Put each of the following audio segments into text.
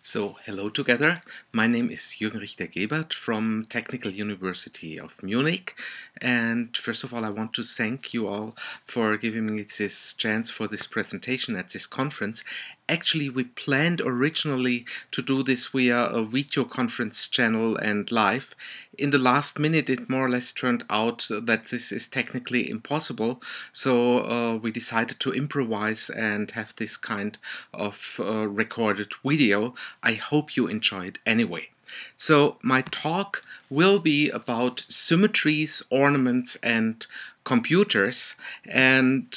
So, hello together. My name is Richter-Gebert from Technical University of Munich. And first of all, I want to thank you all for giving me this chance for this presentation at this conference. Actually, we planned originally to do this via a video conference channel and live. In the last minute, it more or less turned out that this is technically impossible. So we decided to improvise and have this kind of recorded video. I hope you enjoy it anyway. So my talk will be about symmetries, ornaments, and computers. And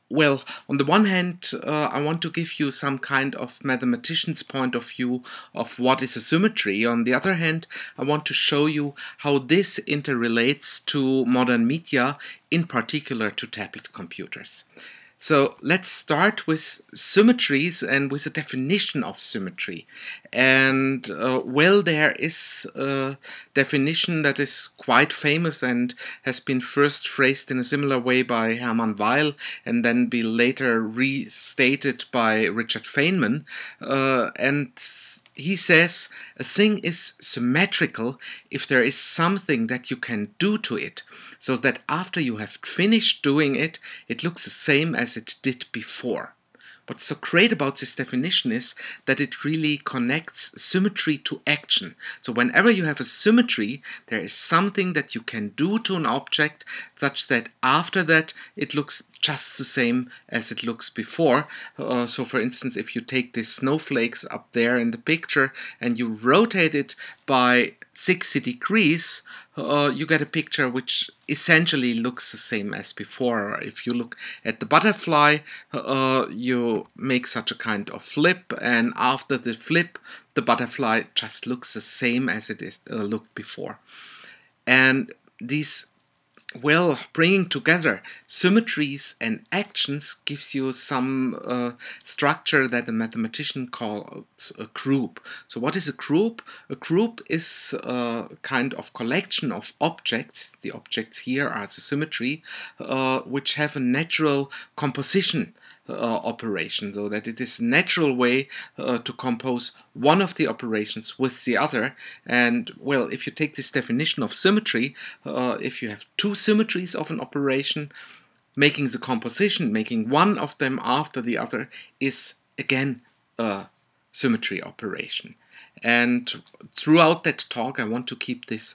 well, on the one hand, I want to give you some kind of mathematician's point of view of what is a symmetry. On the other hand, I want to show you how this interrelates to modern media, in particular to tablet computers. So let's start with symmetries and with a definition of symmetry. And well, there is a definition that is quite famous and has been first phrased in a similar way by Hermann Weyl and then be later restated by Richard Feynman. And he says a thing is symmetrical if there is something that you can do to it, so that after you have finished doing it, it looks the same as it did before. What's so great about this definition is that it really connects symmetry to action. So whenever you have a symmetry, there is something that you can do to an object such that after that it looks just the same as it looks before. So for instance, if you take these snowflakes up there in the picture and you rotate it by 60 degrees, you get a picture which essentially looks the same as before. If you look at the butterfly, you make such a kind of flip, and after the flip, the butterfly just looks the same as it looked before. And these, well, bringing together symmetries and actions gives you some structure that a mathematician calls a group. So what is a group? A group is a kind of collection of objects. The objects here are the symmetry, which have a natural composition operation, so that it is a natural way to compose one of the operations with the other. And well, if you take this definition of symmetry, if you have two symmetries of an operation, making the composition, making one of them after the other, is again a symmetry operation. And throughout that talk, I want to keep this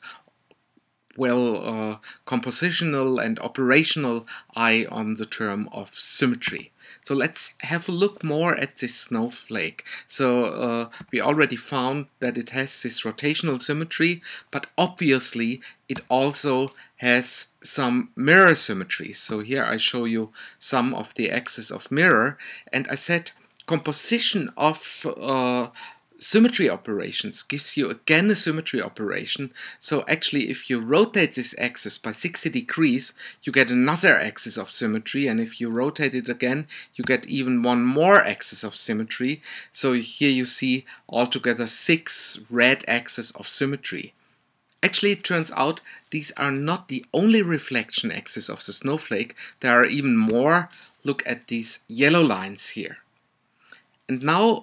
compositional and operational eye on the term of symmetry. So let's have a look more at this snowflake. So we already found that it has this rotational symmetry, but obviously it also has some mirror symmetries. So here I show you some of the axes of mirror, and I said composition of symmetry operations gives you again a symmetry operation. So actually, if you rotate this axis by 60 degrees, you get another axis of symmetry, and if you rotate it again, you get even one more axis of symmetry. So here you see altogether 6 red axes of symmetry. Actually, it turns out these are not the only reflection axis of the snowflake. There are even more. Look at these yellow lines here. And now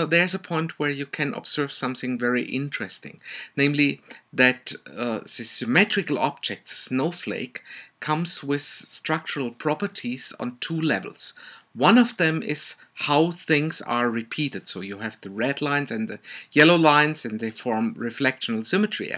there's a point where you can observe something very interesting, namely that the symmetrical object, snowflake, comes with structural properties on 2 levels. One of them is how things are repeated. So you have the red lines and the yellow lines, and they form reflectional symmetry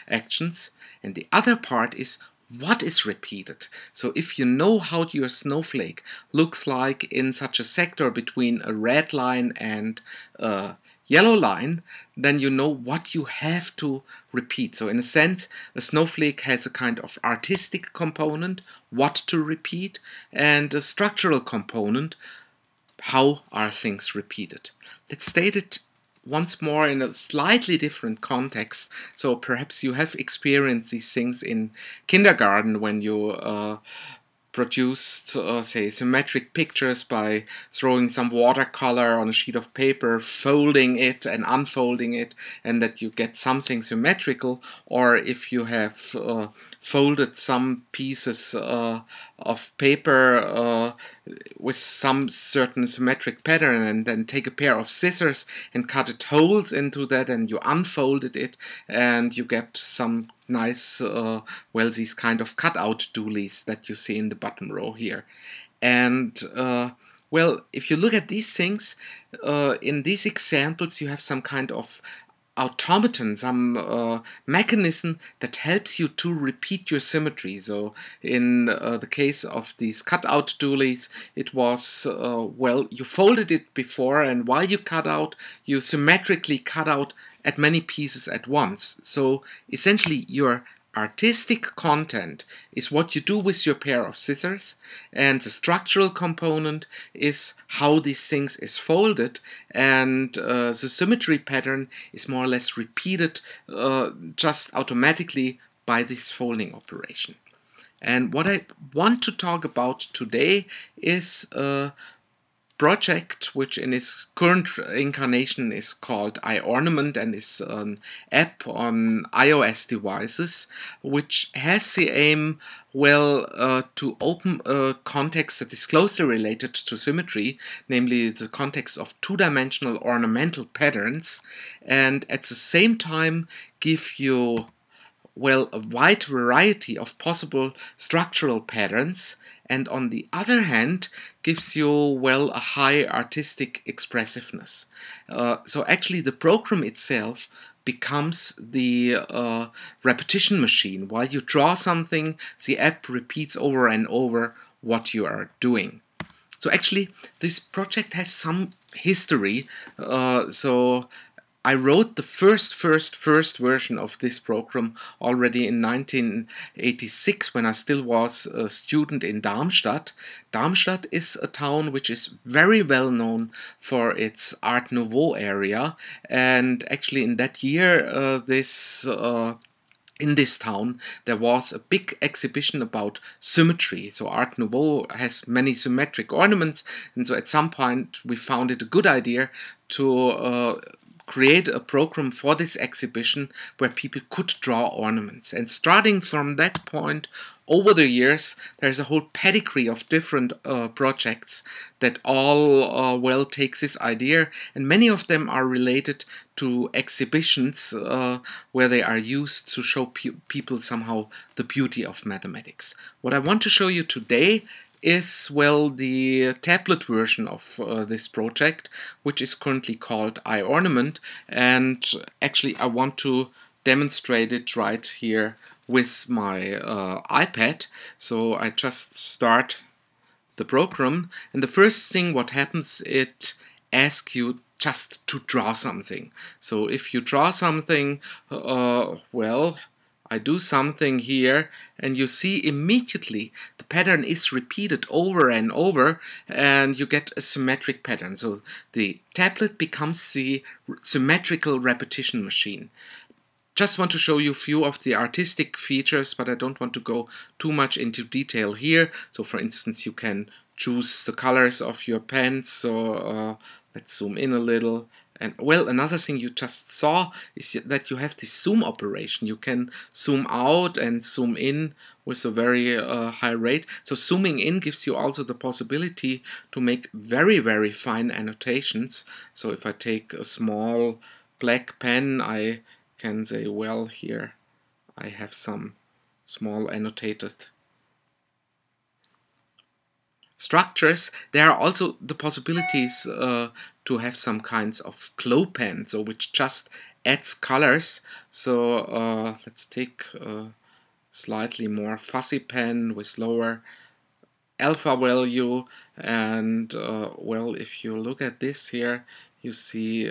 actions. And the other part is what is repeated. So if you know how your snowflake looks like in such a sector between a red line and a yellow line, then you know what you have to repeat. So in a sense, a snowflake has a kind of artistic component, what to repeat, and a structural component, how are things repeated. Let's state it once more in a slightly different context. So perhaps you have experienced these things in kindergarten when you produced, say, symmetric pictures by throwing some watercolor on a sheet of paper, folding it and unfolding it, and that you get something symmetrical, or if you have folded some pieces of paper with some certain symmetric pattern, and then take a pair of scissors and cut it holes into that, and you unfolded it, and you get some nice, well, these kind of cutout doolies that you see in the bottom row here. And well, if you look at these things, in these examples you have some kind of automaton, some mechanism that helps you to repeat your symmetry. So in the case of these cutout doolies, it was, well, you folded it before, and while you cut out, you symmetrically cut out at many pieces at once. So essentially your artistic content is what you do with your pair of scissors, and the structural component is how these things is folded, and the symmetry pattern is more or less repeated just automatically by this folding operation. And what I want to talk about today is project which in its current incarnation is called Ornament, and is an app on iOS devices which has the aim, well, to open a context that is closely related to symmetry, namely the context of two-dimensional ornamental patterns, and at the same time give you, well, a wide variety of possible structural patterns, and on the other hand gives you, well, a high artistic expressiveness. So actually the program itself becomes the repetition machine. While you draw something, the app repeats over and over what you are doing. So actually this project has some history. So I wrote the first version of this program already in 1986, when I still was a student in Darmstadt. Darmstadt is a town which is very well known for its Art Nouveau area, and actually in that year in this town there was a big exhibition about symmetry. So Art Nouveau has many symmetric ornaments, and so at some point we found it a good idea to create a program for this exhibition where people could draw ornaments. And starting from that point, over the years, there's a whole pedigree of different projects that all, well, take this idea, and many of them are related to exhibitions where they are used to show people somehow the beauty of mathematics. What I want to show you today is, well, the tablet version of this project, which is currently called Ornament, and actually I want to demonstrate it right here with my iPad. So I just start the program, and the first thing what happens, it asks you just to draw something. So if you draw something, well, I do something here, and you see immediately the pattern is repeated over and over, and you get a symmetric pattern. So the tablet becomes the symmetrical repetition machine. Just want to show you a few of the artistic features, but I don't want to go too much into detail here. So for instance, you can choose the colors of your pens. So let's zoom in a little. And well, another thing you just saw is that you have this zoom operation. You can zoom out and zoom in with a very high rate. So zooming in gives you also the possibility to make very, very fine annotations. So if I take a small black pen, I can say, well, here I have some small annotated structures. There are also the possibilities to have some kinds of glow pen, so which just adds colors. So let's take a slightly more fuzzy pen with lower alpha value, and well, if you look at this here, you see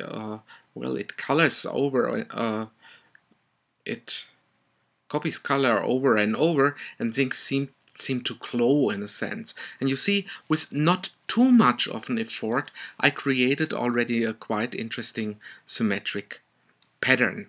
well, it colors over, it copies color over and over, and things seem to glow in a sense. And you see, with not too much of an effort, I created already a quite interesting symmetric pattern.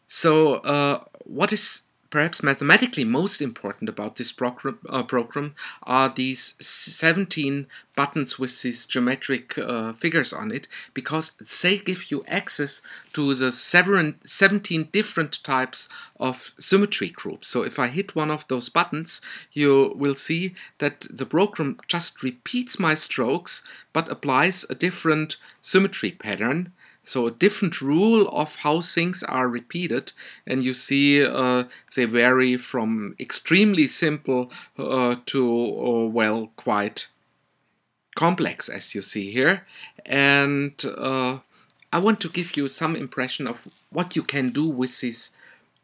So what is perhaps mathematically most important about this program are these 17 buttons with these geometric figures on it, because they give you access to the 17 different types of symmetry groups. So if I hit one of those buttons, you will see that the program just repeats my strokes but applies a different symmetry pattern. So a different rule of how things are repeated, and you see they vary from extremely simple to well, quite complex, as you see here. And I want to give you some impression of what you can do with these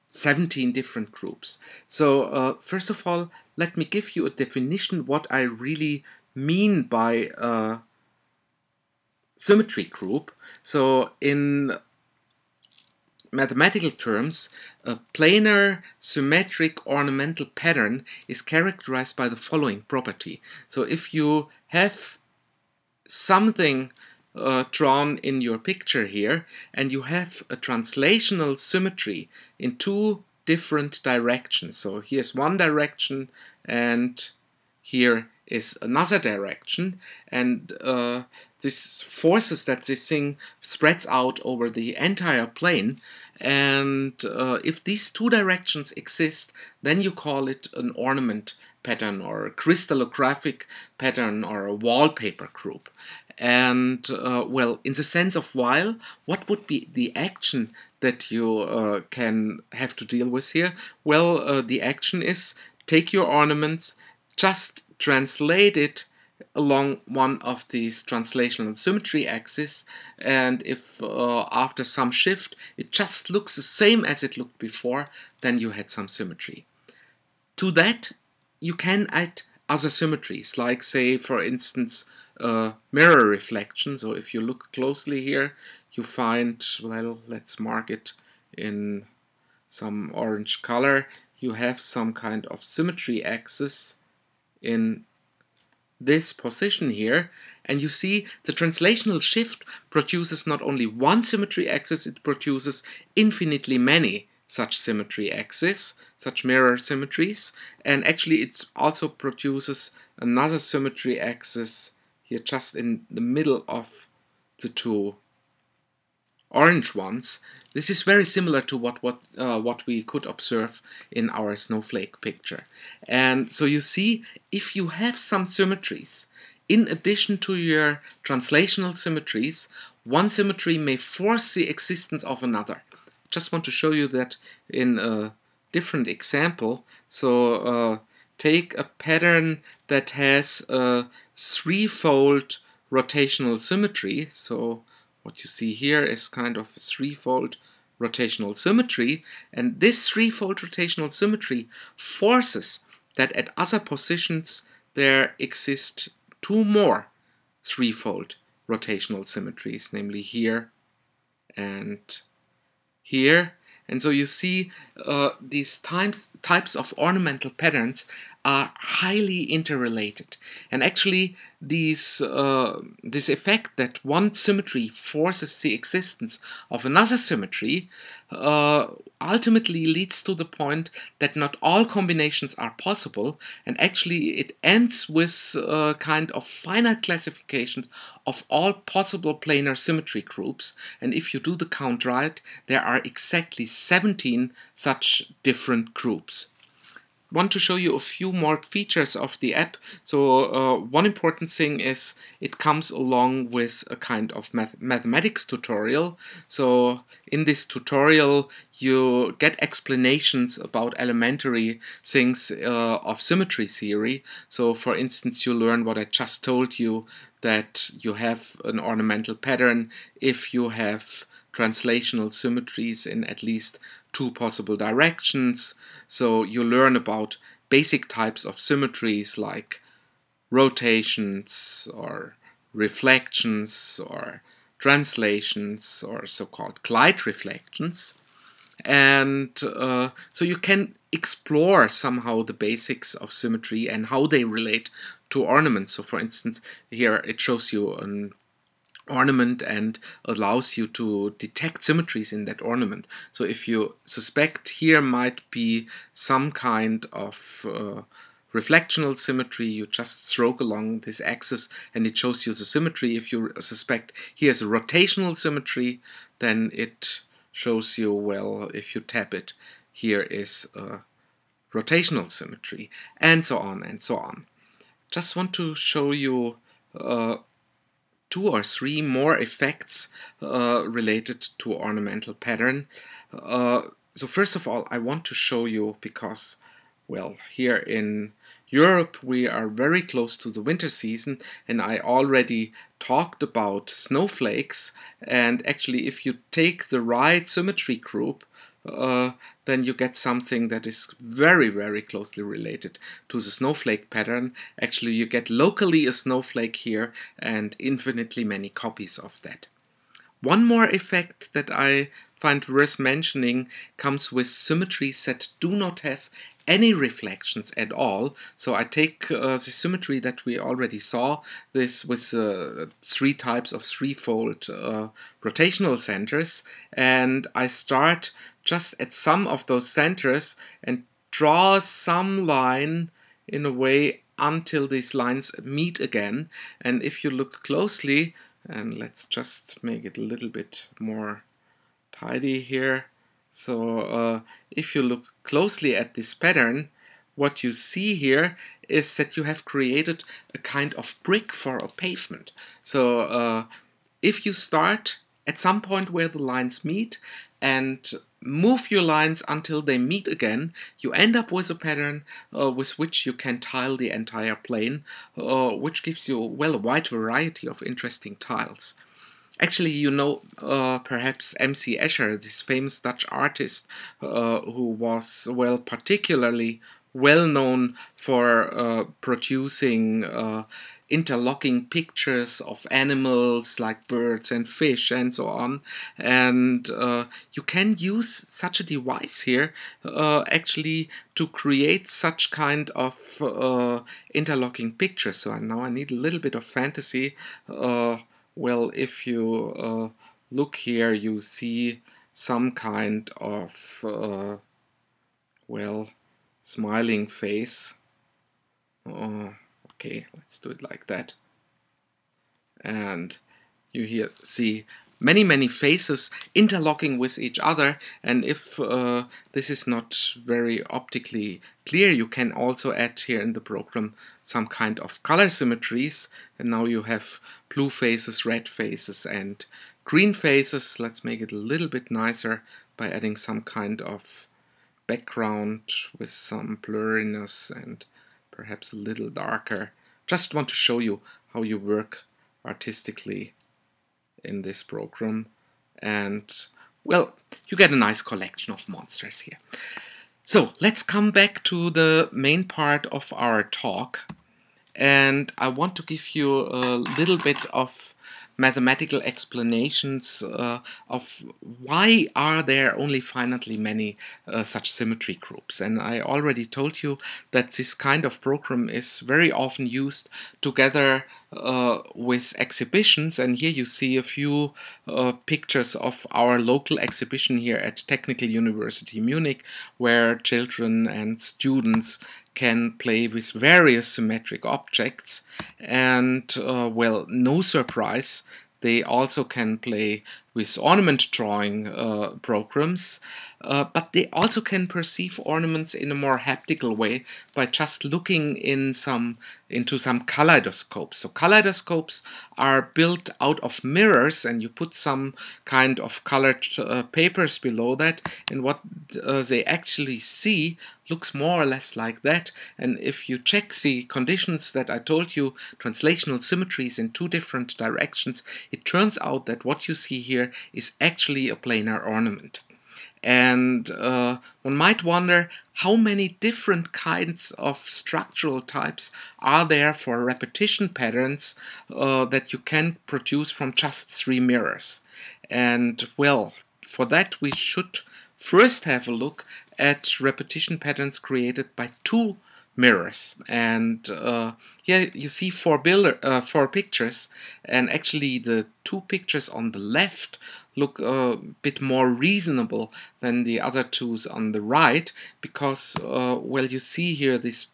17 different groups. So first of all, let me give you a definition what I really mean by symmetry group. So in mathematical terms, a planar symmetric ornamental pattern is characterized by the following property. So if you have something drawn in your picture here, and you have a translational symmetry in two different directions. So here's one direction and here is another direction, and this forces that this thing spreads out over the entire plane. And if these two directions exist, then you call it an ornament pattern or a crystallographic pattern or a wallpaper group. And well, in the sense of while, what would be the action that you can have to deal with here? Well, the action is take your ornaments, just translate it along one of these translational symmetry axes, and if after some shift it just looks the same as it looked before, then you had some symmetry. To that you can add other symmetries, like say for instance mirror reflection. So if you look closely here, you find, well, let's mark it in some orange color, you have some kind of symmetry axis in this position here, and you see the translational shift produces not only one symmetry axis, it produces infinitely many such symmetry axes, such mirror symmetries, and actually it also produces another symmetry axis here just in the middle of the two orange ones. This is very similar to what we could observe in our snowflake picture. And so you see, if you have some symmetries, in addition to your translational symmetries, one symmetry may force the existence of another. Just want to show you that in a different example. So take a pattern that has a threefold rotational symmetry. So what you see here is kind of a threefold rotational symmetry, and this threefold rotational symmetry forces that at other positions there exist two more threefold rotational symmetries, namely here and here. And so you see these types of ornamental patterns are highly interrelated. And actually this effect that one symmetry forces the existence of another symmetry ultimately leads to the point that not all combinations are possible, and actually it ends with a kind of finite classification of all possible planar symmetry groups. And if you do the count right, there are exactly 17 such different groups. I want to show you a few more features of the app. So one important thing is it comes along with a kind of mathematics tutorial. So in this tutorial you get explanations about elementary things of symmetry theory. So for instance, you learn what I just told you, that you have an ornamental pattern if you have translational symmetries in at least two possible directions. So you learn about basic types of symmetries like rotations or reflections or translations or so-called glide reflections. And so you can explore somehow the basics of symmetry and how they relate to ornaments. So for instance, here it shows you an ornament and allows you to detect symmetries in that ornament. So if you suspect here might be some kind of reflectional symmetry, you just stroke along this axis and it shows you the symmetry. If you suspect here's a rotational symmetry, then it shows you, well, if you tap it, here is a rotational symmetry, and so on and so on. Just want to show you 2 or 3 more effects related to ornamental pattern. So first of all, I want to show you, because, well, here in Europe we are very close to the winter season, and I already talked about snowflakes, and actually if you take the right symmetry group, then you get something that is very, very closely related to the snowflake pattern. Actually, you get locally a snowflake here and infinitely many copies of that. One more effect that I find worth mentioning comes with symmetries that do not have any reflections at all. So I take the symmetry that we already saw, this with 3 types of threefold rotational centers, and I start just at some of those centers and draw some line in a way until these lines meet again. And if you look closely, and let's just make it a little bit more tidy here. So if you look closely at this pattern, what you see here is that you have created a kind of brick for a pavement. So if you start at some point where the lines meet and move your lines until they meet again, you end up with a pattern with which you can tile the entire plane, which gives you, well, a wide variety of interesting tiles. Actually, you know, perhaps M.C. Escher, this famous Dutch artist who was, well, particularly well known for producing interlocking pictures of animals like birds and fish and so on. And you can use such a device here actually to create such kind of interlocking pictures. So now I need a little bit of fantasy. Well, if you look here, you see some kind of, well, smiling face. Okay, let's do it like that. And you here see many faces interlocking with each other, and if this is not very optically clear, you can also add here in the program some kind of color symmetries, and now you have blue faces, red faces, and green faces. Let's make it a little bit nicer by adding some kind of background with some blurriness and perhaps a little darker. Just want to show you how you work artistically in this program, and, well, you get a nice collection of monsters here. So let's come back to the main part of our talk, and I want to give you a little bit of mathematical explanations of why are there only finitely many such symmetry groups. And I already told you that this kind of program is very often used together with exhibitions, and here you see a few pictures of our local exhibition here at Technical University Munich, where children and students can play with various symmetric objects, and well, no surprise, they also can play with ornament drawing programs, but they also can perceive ornaments in a more haptical way by just looking into some kaleidoscopes. So kaleidoscopes are built out of mirrors, and you put some kind of colored papers below that, and what they actually see looks more or less like that. And if you check the conditions that I told you, translational symmetries in 2 different directions, it turns out that what you see here is actually a planar ornament. And one might wonder how many different kinds of structural types are there for repetition patterns that you can produce from just 3 mirrors. And, well, for that we should first have a look at repetition patterns created by 2 mirrors. And here you see four pictures, and actually the two pictures on the left look a bit more reasonable than the other two on the right, because well, you see here these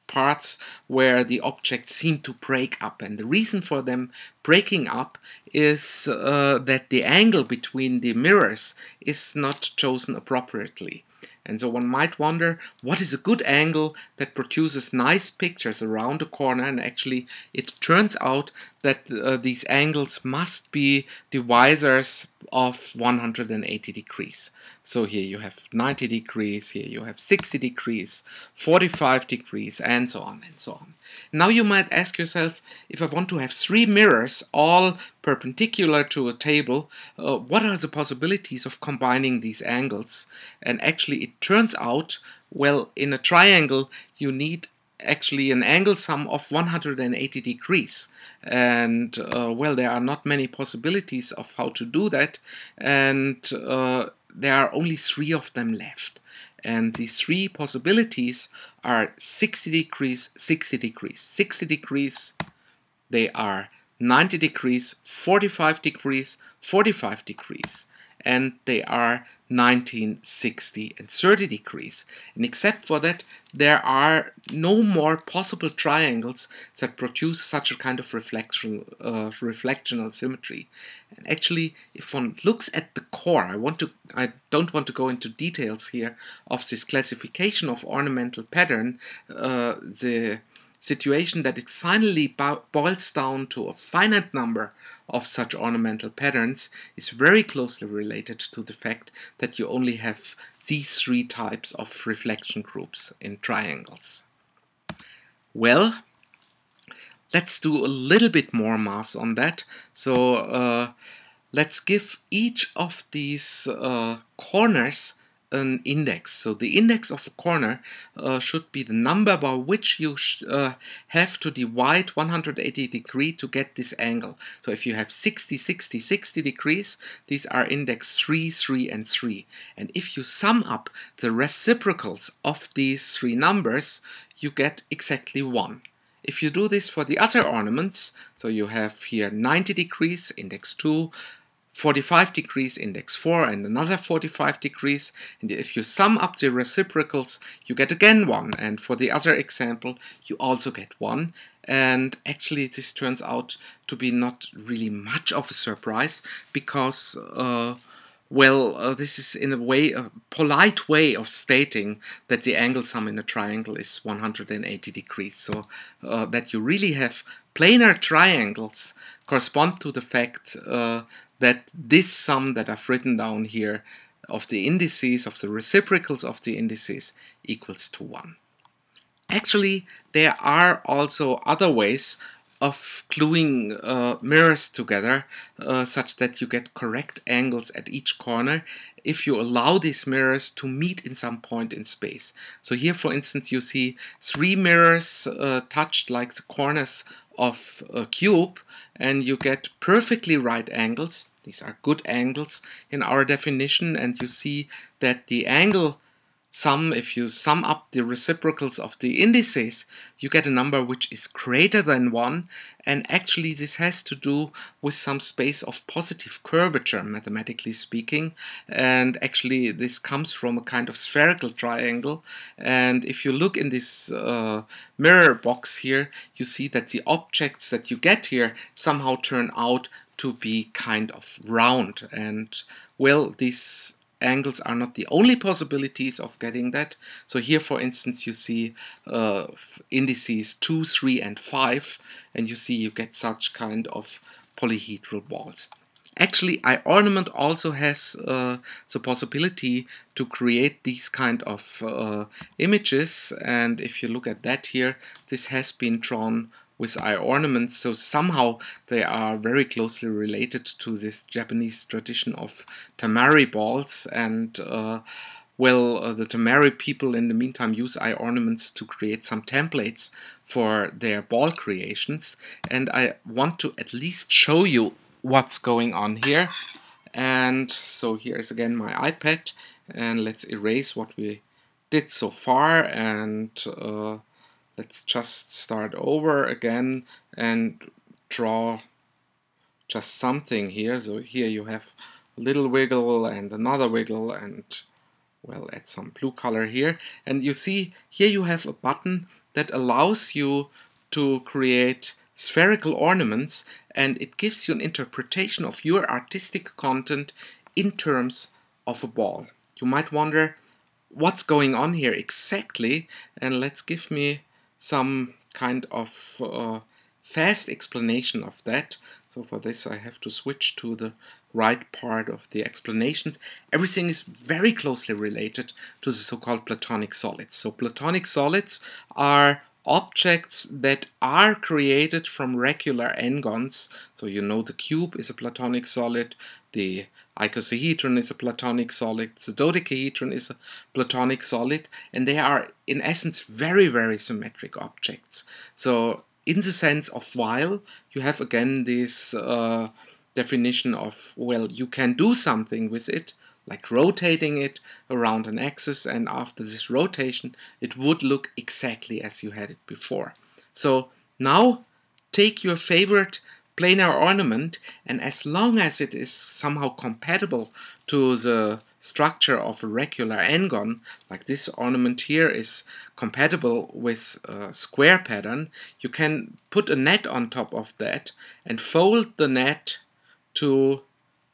parts where the objects seem to break up, and the reason for them breaking up is that the angle between the mirrors is not chosen appropriately. And so one might wonder, what is a good angle that produces nice pictures around a corner? And actually it turns out that these angles must be divisors of 180 degrees. So here you have 90 degrees, here you have 60 degrees, 45 degrees, and so on and so on. Now you might ask yourself, if I want to have three mirrors all perpendicular to a table, what are the possibilities of combining these angles? And actually it turns out, well, in a triangle you need actually an angle sum of 180 degrees, and well, there are not many possibilities of how to do that, and there are only three of them left. And these three possibilities are 60 degrees, 60 degrees, 60 degrees, they are 90 degrees, 45 degrees, 45 degrees, and they are 19, 60, and 30 degrees. And except for that, there are no more possible triangles that produce such a kind of reflectional symmetry. And actually, if one looks at the core, I don't want to go into details here of this classification of ornamental pattern. The situation that it finally boils down to a finite number of such ornamental patterns is very closely related to the fact that you only have these three types of reflection groups in triangles. Well, let's do a little bit more math on that. So let's give each of these corners an index. So the index of a corner should be the number by which you have to divide 180 degrees to get this angle. So if you have 60, 60, 60 degrees, these are index 3, 3, and 3. And if you sum up the reciprocals of these three numbers, you get exactly 1. If you do this for the other ornaments, so you have here 90 degrees, index 2, 45 degrees, index 4, and another 45 degrees, and if you sum up the reciprocals, you get again 1, and for the other example, you also get 1. And actually this turns out to be not really much of a surprise, because well, this is in a way a polite way of stating that the angle sum in a triangle is 180 degrees. So that you really have planar triangles correspond to the fact that this sum that I've written down here of the indices, of the reciprocals of the indices, equals to 1. Actually, there are also other ways of gluing mirrors together such that you get correct angles at each corner if you allow these mirrors to meet in some point in space. So here, for instance, you see three mirrors touched like the corners of a cube, and you get perfectly right angles. These are good angles in our definition, and you see that the angle sum, if you sum up the reciprocals of the indices, you get a number which is greater than 1, and actually this has to do with some space of positive curvature, mathematically speaking, and actually this comes from a kind of spherical triangle. And if you look in this mirror box here, you see that the objects that you get here somehow turn out to be kind of round, and well, these angles are not the only possibilities of getting that. So here, for instance, you see indices 2, 3, and 5, and you see you get such kind of polyhedral balls. Actually, iOrnament also has the possibility to create these kind of images, and if you look at that here, this has been drawn with iOrnament, so somehow they are very closely related to this Japanese tradition of tamari balls. And well, the tamari people in the meantime use iOrnaments to create some templates for their ball creations, and I want to at least show you what's going on here. And so here is again my iPad, and let's erase what we did so far, and let's just start over again and draw just something here. So here you have a little wiggle and another wiggle, and well, add some blue color here. And you see here you have a button that allows you to create spherical ornaments, and it gives you an interpretation of your artistic content in terms of a ball. You might wonder what's going on here exactly, and let's give me some kind of fast explanation of that. So for this I have to switch to the right part of the explanations. Everything is very closely related to the so-called platonic solids. So platonic solids are objects that are created from regular n-gons. So you know the cube is a platonic solid, the icosahedron is a platonic solid, the dodecahedron is a platonic solid, and they are in essence very, very symmetric objects. So in the sense of while, you have again this definition of, well, you can do something with it, like rotating it around an axis, and after this rotation it would look exactly as you had it before. So now take your favorite planar ornament, and as long as it is somehow compatible to the structure of a regular n-gon, like this ornament here is compatible with a square pattern, you can put a net on top of that and fold the net to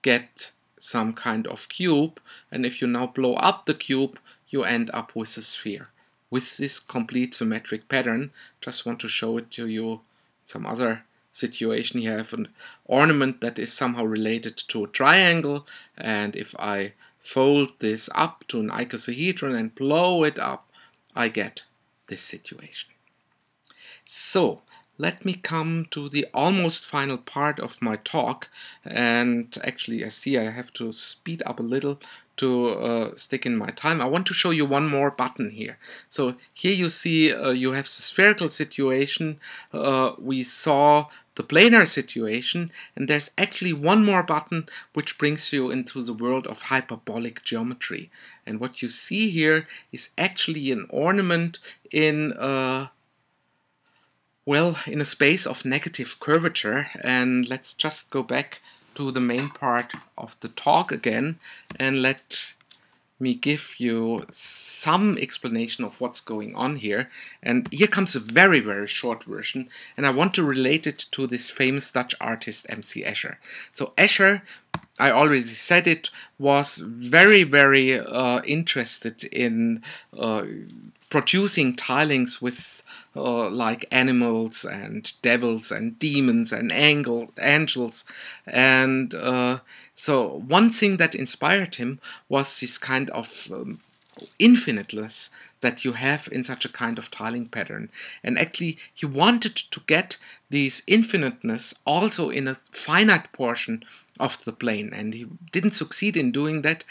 get some kind of cube, and if you now blow up the cube, you end up with a sphere. With this complete symmetric pattern, just want to show it to you some other situation. You have an ornament that is somehow related to a triangle, and if I fold this up to an icosahedron and blow it up, I get this situation. So let me come to the almost final part of my talk, and actually I see I have to speed up a little to stick in my time. I want to show you one more button here. So here you see you have the spherical situation, we saw the planar situation, and there's actually one more button which brings you into the world of hyperbolic geometry. And what you see here is actually an ornament in well, in a space of negative curvature. And let's just go back to the main part of the talk again, and let me give you some explanation of what's going on here. And here comes a very, very short version, and I want to relate it to this famous Dutch artist MC Escher. So Escher, I already said it, was very, very interested in producing tilings with like animals and devils and demons and angels, and so one thing that inspired him was this kind of infiniteness that you have in such a kind of tiling pattern. And actually he wanted to get this infiniteness also in a finite portion of the plane, and he didn't succeed in doing that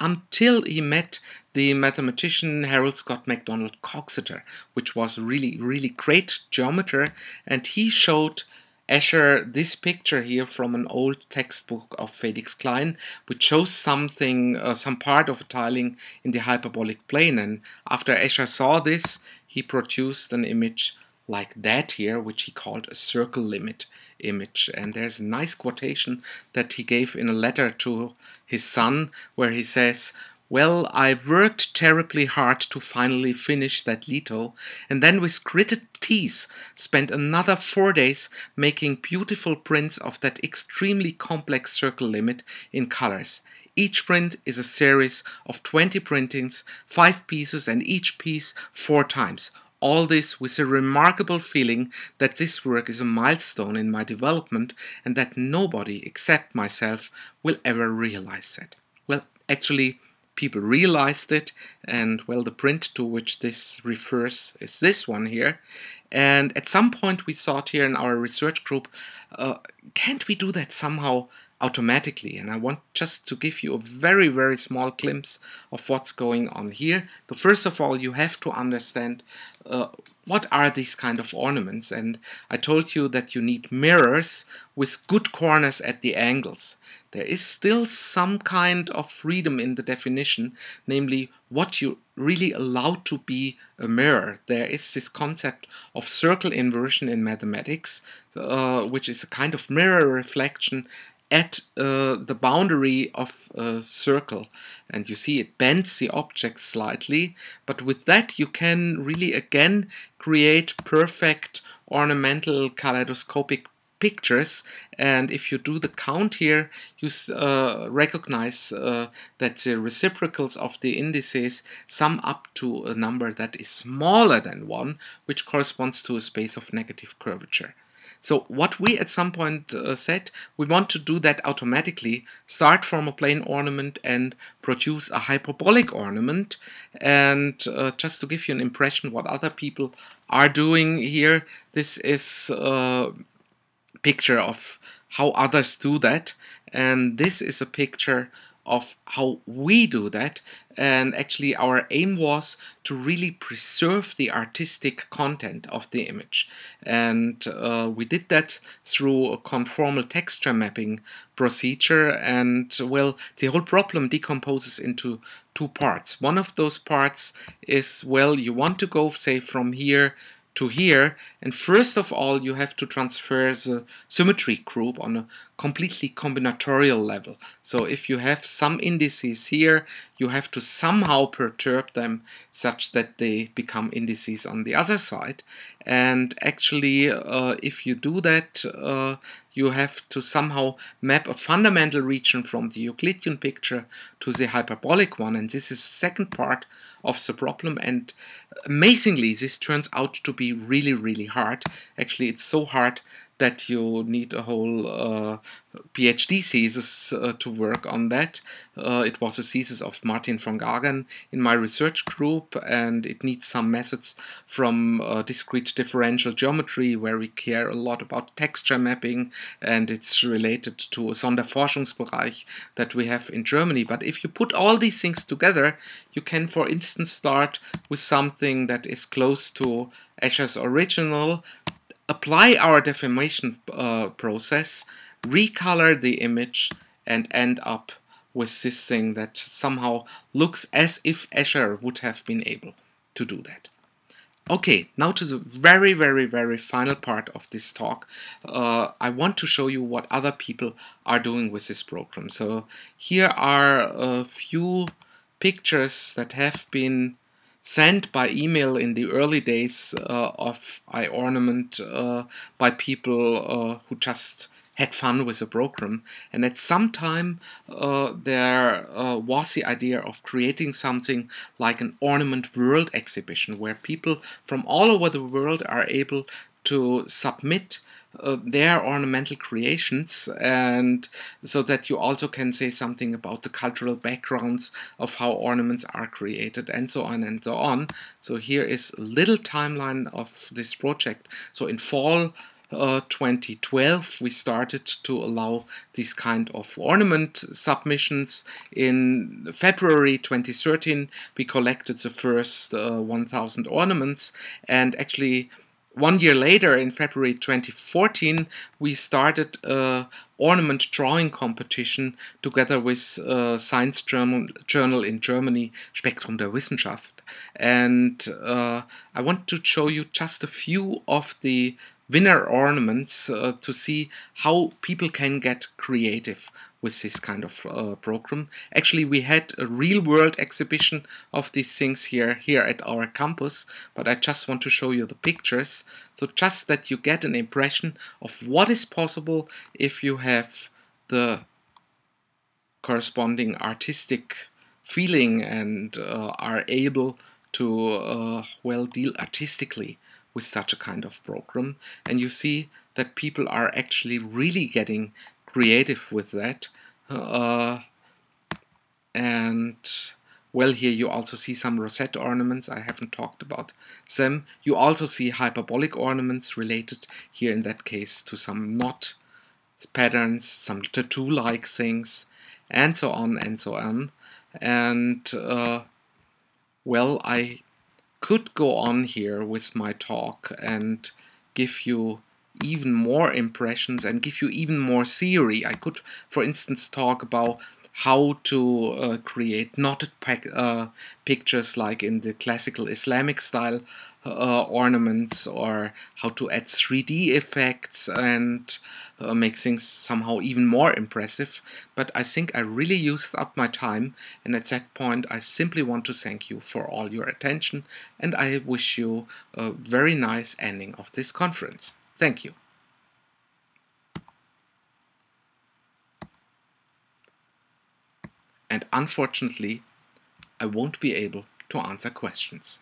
until he met the mathematician Harold Scott MacDonald Coxeter, which was a really, really great geometer, and he showed Escher this picture here from an old textbook of Felix Klein, which shows something, some part of a tiling in the hyperbolic plane. And after Escher saw this, he produced an image like that here, which he called a circle limit image. And there's a nice quotation that he gave in a letter to his son, where he says, "Well, I worked terribly hard to finally finish that Leto, and then with gritted teeth spent another 4 days making beautiful prints of that extremely complex circle limit in colors. Each print is a series of 20 printings, 5 pieces, and each piece 4 times. All this with a remarkable feeling that this work is a milestone in my development and that nobody except myself will ever realize that." Well, actually, people realized it, and well, the print to which this refers is this one here. And at some point we thought here in our research group, can't we do that somehow automatically. And I want just to give you a very, very small glimpse of what's going on here. So first of all, you have to understand what are these kind of ornaments. And I told you that you need mirrors with good corners at the angles. There is still some kind of freedom in the definition, namely what you really allow to be a mirror. There is this concept of circle inversion in mathematics, which is a kind of mirror reflection at the boundary of a circle. And you see it bends the object slightly, but with that you can really again create perfect ornamental kaleidoscopic pictures. And if you do the count here, you recognize that the reciprocals of the indices sum up to a number that is smaller than 1, which corresponds to a space of negative curvature. So what we at some point said, we want to do that automatically, start from a plane ornament and produce a hyperbolic ornament. And just to give you an impression what other people are doing here, this is picture of how others do that, and this is a picture of how we do that. And actually our aim was to really preserve the artistic content of the image, and we did that through a conformal texture mapping procedure. And well, the whole problem decomposes into 2 parts. One of those parts is, well, you want to go, say, from here to here, and first of all you have to transfer the symmetry group on a completely combinatorial level. So if you have some indices here, you have to somehow perturb them such that they become indices on the other side. And actually if you do that, you have to somehow map a fundamental region from the Euclidean picture to the hyperbolic one, and this is the second part of the problem. And amazingly, this turns out to be really, really hard. Actually, it's so hard that you need a whole PhD thesis to work on that. It was a thesis of Martin von Gagen in my research group, and it needs some methods from discrete differential geometry, where we care a lot about texture mapping, and it's related to a Sonderforschungsbereich that we have in Germany. But if you put all these things together, you can, for instance, start with something that is close to Escher's original, apply our deformation process, recolor the image, and end up with this thing that somehow looks as if Escher would have been able to do that. Okay, now to the very, very, very final part of this talk. I want to show you what other people are doing with this program. So here are a few pictures that have been sent by email in the early days of iOrnament by people who just had fun with the program. And at some time there was the idea of creating something like an ornament world exhibition, where people from all over the world are able to submit their ornamental creations, and so that you also can say something about the cultural backgrounds of how ornaments are created, and so on and so on. So here is a little timeline of this project. So in fall 2012 we started to allow these kind of ornament submissions. In February 2013 we collected the first 1000 ornaments, and actually 1 year later, in February 2014, we started an ornament drawing competition together with a science journal in Germany, Spektrum der Wissenschaft. And I want to show you just a few of the winner ornaments to see how people can get creative with this kind of program. Actually, we had a real-world exhibition of these things here at our campus, but I just want to show you the pictures, so just that you get an impression of what is possible if you have the corresponding artistic feeling and are able to well, deal artistically with such a kind of program. And you see that people are actually really getting creative with that. And well, here you also see some rosette ornaments. I haven't talked about them. You also see hyperbolic ornaments related here in that case to some knot patterns, some tattoo-like things, and so on and so on. And well, I could go on here with my talk and give you even more impressions and give you even more theory. I could, for instance, talk about how to create knotted pictures like in the classical Islamic style ornaments, or how to add 3D effects and make things somehow even more impressive. But I think I really used up my time, and at that point I simply want to thank you for all your attention, and I wish you a very nice ending of this conference. Thank you. And unfortunately, I won't be able to answer questions.